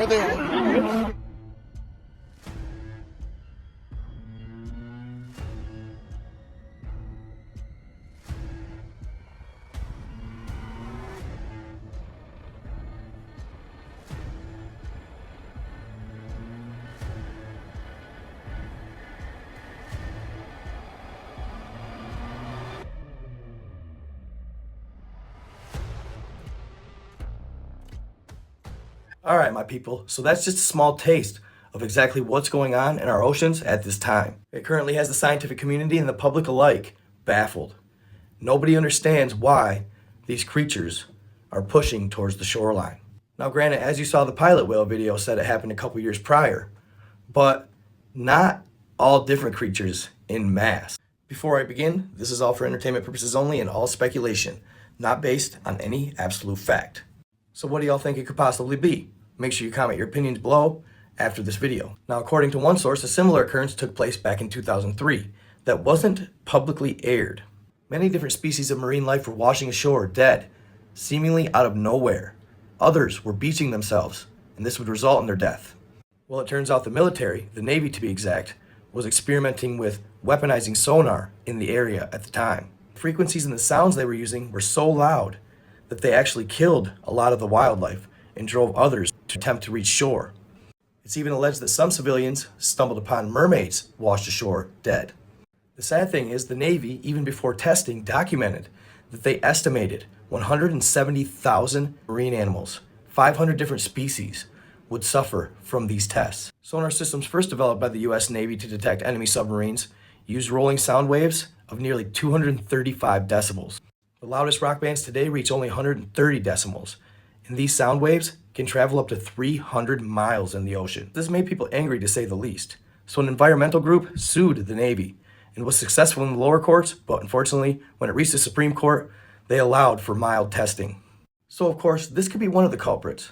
there. All right, my people, so that's just a small taste of exactly what's going on in our oceans at this time. It currently has the scientific community and the public alike baffled. Nobody understands why these creatures are pushing towards the shoreline. Now, granted, as you saw, the pilot whale video said it happened a couple years prior, but not all different creatures in mass. Before I begin, this is all for entertainment purposes only and all speculation, not based on any absolute fact. So what do y'all think it could possibly be? Make sure you comment your opinions below after this video. Now, according to one source, a similar occurrence took place back in 2003 that wasn't publicly aired. Many different species of marine life were washing ashore dead, seemingly out of nowhere. Others were beaching themselves, and this would result in their death. Well, it turns out the military, the Navy to be exact, was experimenting with weaponizing sonar in the area at the time. Frequencies and the sounds they were using were so loud that they actually killed a lot of the wildlife and drove others to attempt to reach shore. It's even alleged that some civilians stumbled upon mermaids washed ashore dead. The sad thing is the Navy, even before testing, documented that they estimated 170,000 marine animals, 500 different species, would suffer from these tests. Sonar systems first developed by the US Navy to detect enemy submarines use rolling sound waves of nearly 235 decibels. The loudest rock bands today reach only 130 decibels, and these sound waves can travel up to 300 miles in the ocean. This made people angry to say the least. So an environmental group sued the Navy and was successful in the lower courts, but unfortunately, when it reached the Supreme Court, they allowed for mild testing. So of course, this could be one of the culprits.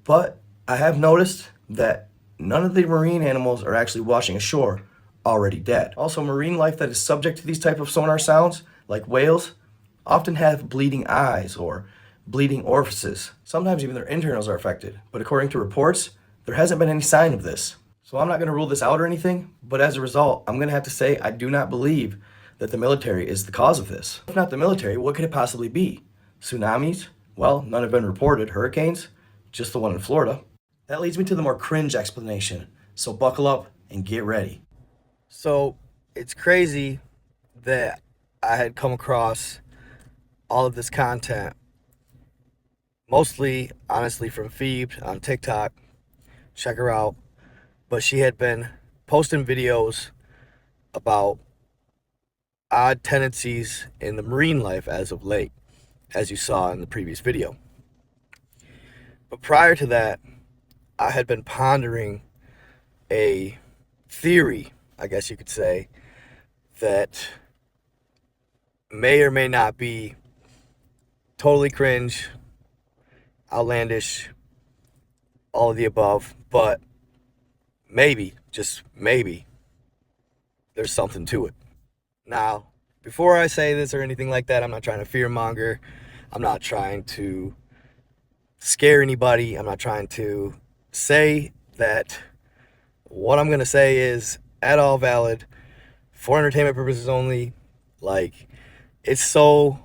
But I have noticed that none of the marine animals are actually washing ashore already dead. Also, marine life that is subject to these type of sonar sounds, like whales, often have bleeding eyes or bleeding orifices. Sometimes even their internals are affected, but according to reports, there hasn't been any sign of this. So I'm not going to rule this out or anything, but as a result, I'm going to have to say I do not believe that the military is the cause of this. If not the military, what could it possibly be? Tsunamis? Well, none have been reported. Hurricanes? Just the one in Florida. That leads me to the more cringe explanation, so buckle up and get ready. So it's crazy that I had come across all of this content, mostly, honestly, from Phoebe on TikTok. Check her out. But she had been posting videos about odd tendencies in the marine life as of late, as you saw in the previous video. But prior to that, I had been pondering a theory, I guess you could say, that may or may not be totally cringe, outlandish, all of the above, but maybe, just maybe, there's something to it. Now, before I say this or anything like that, I'm not trying to fearmonger. I'm not trying to scare anybody. I'm not trying to say that what I'm going to say is at all valid for entertainment purposes only. Like, it's so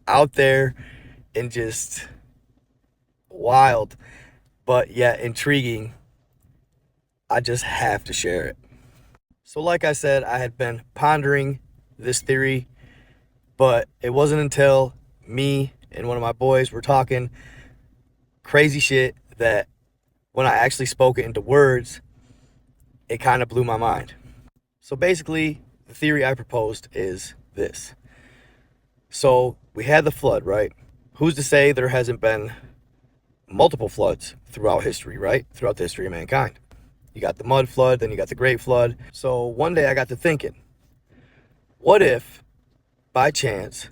out there and just wild, but yet intriguing. I just have to share it. So like I said, I had been pondering this theory, but it wasn't until me and one of my boys were talking crazy shit that when I actually spoke it into words, it kind of blew my mind. So basically, the theory I proposed is this. So we had the flood, right? Who's to say there hasn't been multiple floods throughout history, right? Throughout the history of mankind. You got the mud flood, then you got the great flood. So one day I got to thinking, what if, by chance,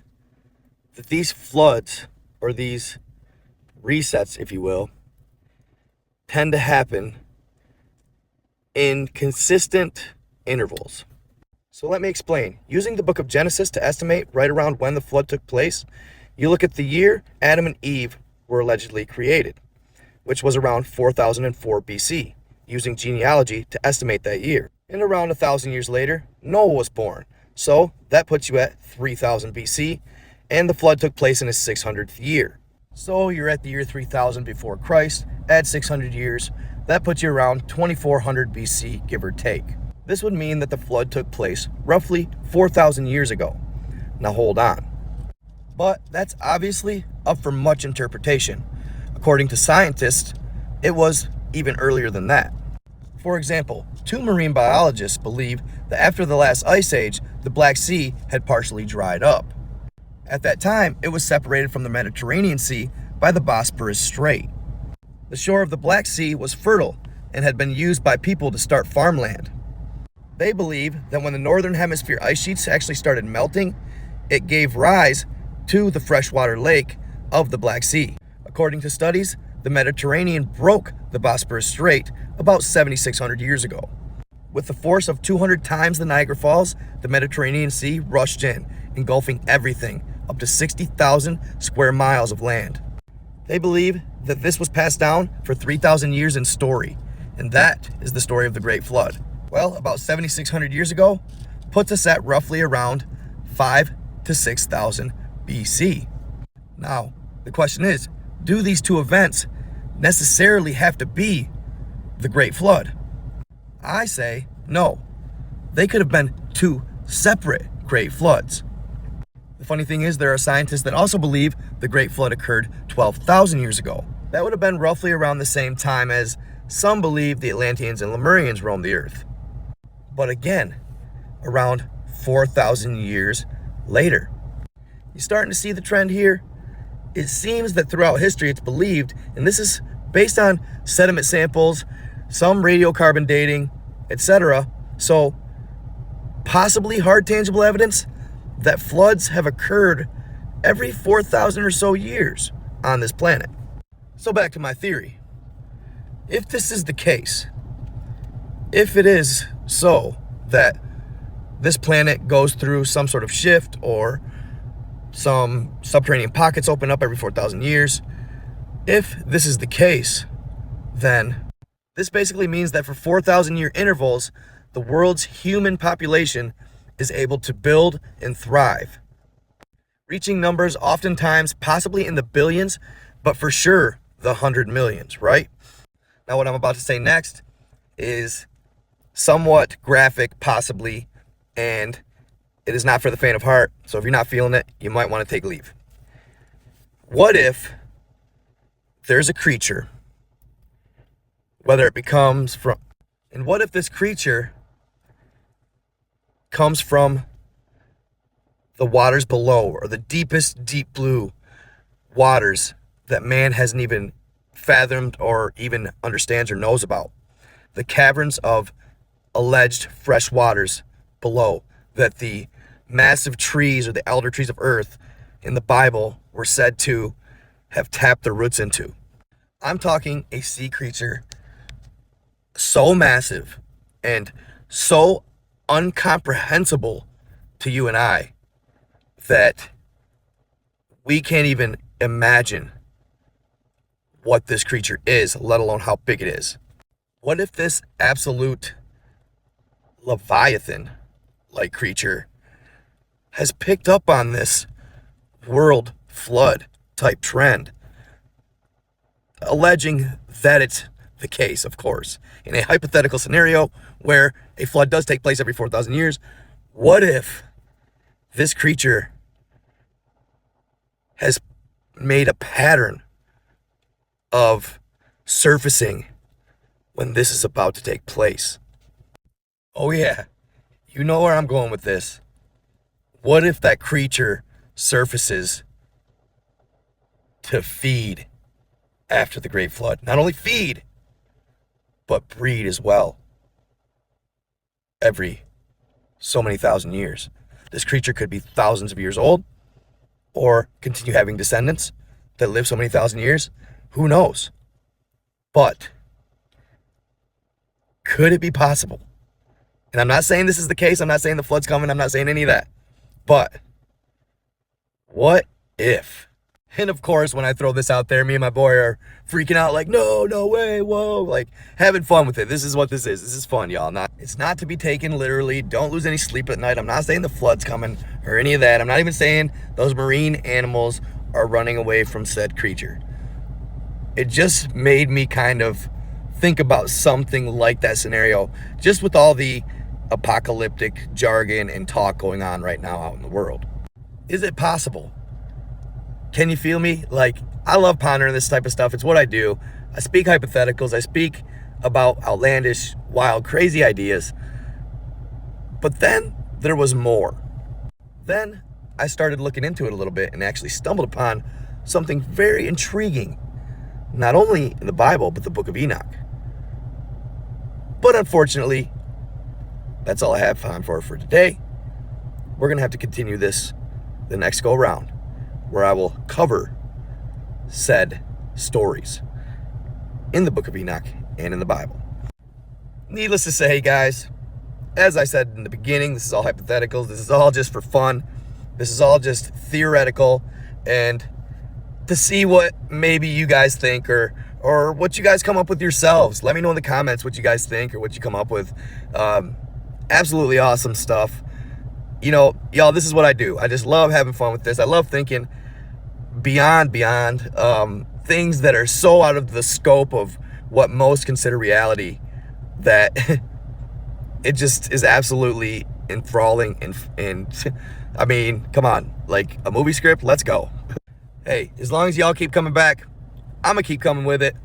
that these floods, or these resets, if you will, tend to happen in consistent intervals? So let me explain. Using the book of Genesis to estimate right around when the flood took place, you look at the year Adam and Eve were allegedly created. which was around 4004 BC, using genealogy to estimate that year. And around 1,000 years later, Noah was born. So that puts you at 3000 BC, and the flood took place in his 600th year. So you're at the year 3000 before Christ, add 600 years, that puts you around 2400 BC, give or take. This would mean that the flood took place roughly 4,000 years ago. Now hold on. But that's obviously up for much interpretation. According to scientists, it was even earlier than that. For example, two marine biologists believe that after the last ice age, the Black Sea had partially dried up. At that time, it was separated from the Mediterranean Sea by the Bosporus Strait. The shore of the Black Sea was fertile and had been used by people to start farmland. They believe that when the northern hemisphere ice sheets actually started melting, it gave rise to the freshwater lake of the Black Sea. According to studies, the Mediterranean broke the Bosporus Strait about 7,600 years ago. With the force of 200 times the Niagara Falls, the Mediterranean Sea rushed in, engulfing everything, up to 60,000 square miles of land. They believe that this was passed down for 3,000 years in story, and that is the story of the Great Flood. Well, about 7,600 years ago puts us at roughly around 5 to 6,000 BC. Now, the question is, do these two events necessarily have to be the Great Flood? I say no. They could have been two separate Great Floods. The funny thing is, there are scientists that also believe the Great Flood occurred 12,000 years ago. That would have been roughly around the same time as some believe the Atlanteans and Lemurians roamed the earth. But again, around 4,000 years later. You're starting to see the trend here? It seems that throughout history it's believed, and this is based on sediment samples, some radiocarbon dating, etc. So possibly hard tangible evidence that floods have occurred every 4,000 or so years on this planet. So back to my theory. If this is the case, if it is so that this planet goes through some sort of shift or some subterranean pockets open up every 4,000 years, if this is the case, then this basically means that for 4,000 year intervals, the world's human population is able to build and thrive, reaching numbers oftentimes possibly in the billions, but for sure the 100 millions, right? Now what I'm about to say next is somewhat graphic, possibly, and it is not for the faint of heart, so if you're not feeling it, you might want to take leave. What if there's a creature, whether it becomes from, and what if this creature comes from the waters below, or the deepest deep blue waters that man hasn't even fathomed or even understands or knows about? The caverns of alleged fresh waters below that the massive trees or the elder trees of earth in the Bible were said to have tapped their roots into. I'm talking a sea creature so massive and so incomprehensible to you and I that we can't even imagine what this creature is, let alone how big it is. What if this absolute Leviathan-like creature has picked up on this world flood type trend, alleging that it's the case, of course, in a hypothetical scenario where a flood does take place every 4,000 years. What if this creature has made a pattern of surfacing when this is about to take place? Oh yeah, you know where I'm going with this. What if that creature surfaces to feed after the Great Flood? Not only feed, but breed as well. Every so many thousand years. This creature could be thousands of years old, or continue having descendants that live so many thousand years. Who knows? But could it be possible? And I'm not saying this is the case. I'm not saying the flood's coming. I'm not saying any of that. But what if And of course, when I throw this out there, me and my boy are freaking out like, no, no way, whoa, like having fun with it. This is what this is. This is fun, y'all. It's not to be taken literally. Don't lose any sleep at night. I'm not saying the flood's coming or any of that. I'm not even saying those marine animals are running away from said creature. It just made me kind of think about something like that scenario, just with all the apocalyptic jargon and talk going on right now out in the world. Is it possible? Can you feel me? Like, I love pondering this type of stuff. It's what I do. I speak hypotheticals. I speak about outlandish, wild, crazy ideas. But then there was more. Then I started looking into it a little bit and actually stumbled upon something very intriguing, not only in the Bible, but the book of Enoch. But unfortunately, that's all I have time for today. We're going to have to continue this the next go around, where I will cover said stories in the book of Enoch and in the Bible. Needless to say, guys, as I said in the beginning, this is all hypotheticals. This is all just for fun. This is all just theoretical, and to see what maybe you guys think or what you guys come up with yourselves. Let me know in the comments what you guys think or what you come up with. Absolutely awesome stuff. You know, y'all, this is what I do. I just love having fun with this. I love thinking beyond things that are so out of the scope of what most consider reality that it just is absolutely enthralling. And I mean, come on, like a movie script, let's go. Hey, as long as y'all keep coming back, I'm gonna keep coming with it.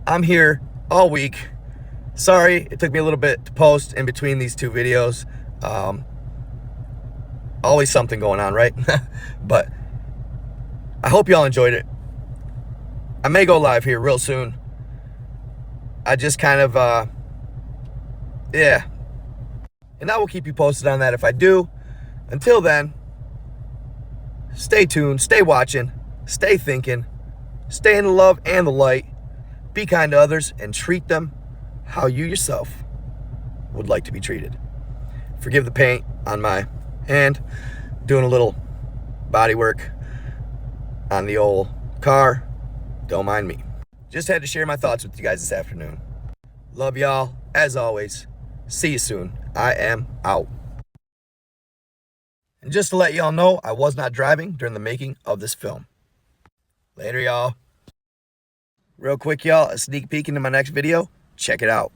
I'm here all week. Sorry, it took me a little bit to post in between these two videos. Always something going on, right? But I hope y'all enjoyed it. I may go live here real soon. I just kind of, yeah. And I will keep you posted on that if I do. Until then, stay tuned, stay watching, stay thinking, stay in the love and the light. Be kind to others and treat them how you yourself would like to be treated. Forgive the paint on my hand, doing a little body work on the old car. Don't mind me. Just had to share my thoughts with you guys this afternoon. Love y'all, as always. See you soon. I am out. And just to let y'all know, I was not driving during the making of this film. Later, y'all. Real quick, y'all, a sneak peek into my next video. Check it out.